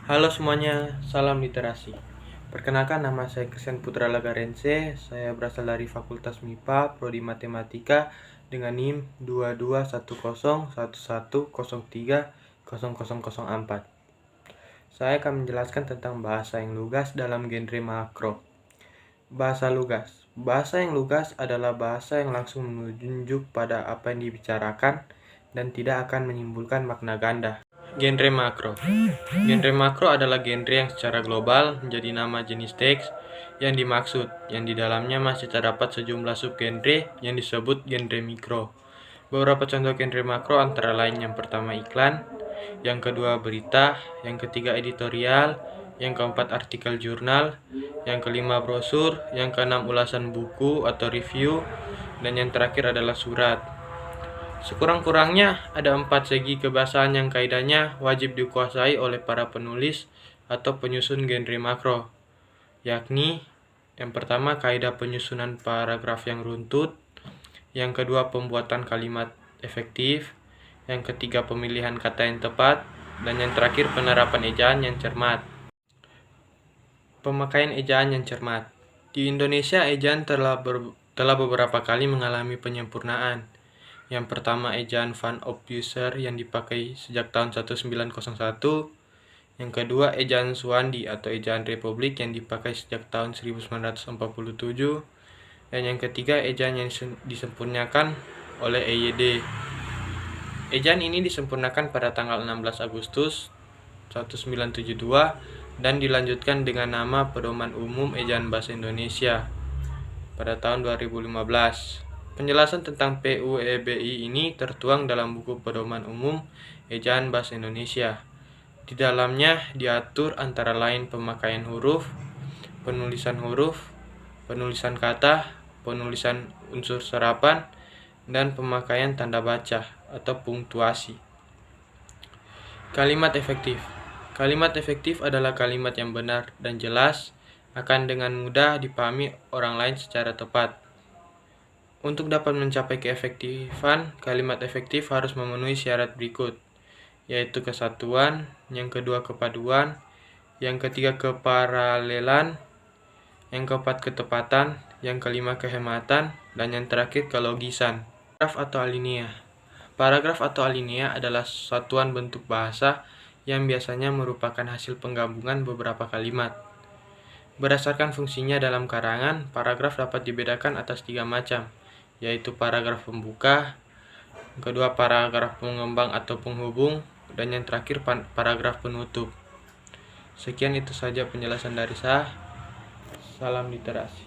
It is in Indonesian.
Halo semuanya, salam literasi. Perkenalkan, nama saya Christian Putra Lagarense. Saya berasal dari Fakultas MIPA, Prodi Matematika dengan NIM 221011030004. Saya akan menjelaskan tentang bahasa yang lugas dalam genre makro. Bahasa lugas. Bahasa yang lugas adalah bahasa yang langsung menunjuk pada apa yang dibicarakan dan tidak akan menimbulkan makna ganda. Genre makro. Genre makro adalah genre yang secara global menjadi nama jenis teks yang dimaksud, yang di dalamnya masih terdapat sejumlah subgenre yang disebut genre mikro. Beberapa contoh genre makro antara lain yang pertama iklan, yang kedua berita, yang ketiga editorial, yang keempat artikel jurnal, yang kelima brosur, yang keenam ulasan buku atau review, dan yang terakhir adalah surat. Sekurang-kurangnya ada 4 segi kebahasaan yang kaidahnya wajib dikuasai oleh para penulis atau penyusun genre makro, yakni yang pertama kaidah penyusunan paragraf yang runtut, yang kedua pembuatan kalimat efektif, yang ketiga pemilihan kata yang tepat, dan yang terakhir penerapan ejaan yang cermat. Pemakaian ejaan yang cermat. Di Indonesia, ejaan telah beberapa kali mengalami penyempurnaan. Yang pertama ejaan Van Ophuser yang dipakai sejak tahun 1901. Yang kedua ejaan Suwandi atau ejaan Republik yang dipakai sejak tahun 1947. Dan yang ketiga ejaan yang disempurnakan oleh EYD. Ejaan ini disempurnakan pada tanggal 16 Agustus 1972 dan dilanjutkan dengan nama Pedoman Umum Ejaan Bahasa Indonesia pada tahun 2015. Penjelasan tentang PUEBI ini tertuang dalam buku Pedoman Umum Ejaan Bahasa Indonesia. Di dalamnya diatur antara lain pemakaian huruf, penulisan kata, penulisan unsur serapan, dan pemakaian tanda baca atau punktuasi. Kalimat efektif. Kalimat efektif adalah kalimat yang benar dan jelas, akan dengan mudah dipahami orang lain secara tepat. Untuk dapat mencapai keefektifan, kalimat efektif harus memenuhi syarat berikut, yaitu kesatuan, yang kedua kepaduan, yang ketiga keparalelan, yang keempat ketepatan, yang kelima kehematan, dan yang terakhir kelogisan. Paragraf atau alinea. Paragraf atau alinea adalah satuan bentuk bahasa yang biasanya merupakan hasil penggabungan beberapa kalimat. Berdasarkan fungsinya dalam karangan, paragraf dapat dibedakan atas 3 macam, yaitu paragraf pembuka, kedua paragraf pengembang atau penghubung, dan yang terakhir paragraf penutup. Sekian itu saja penjelasan dari saya. Salam literasi.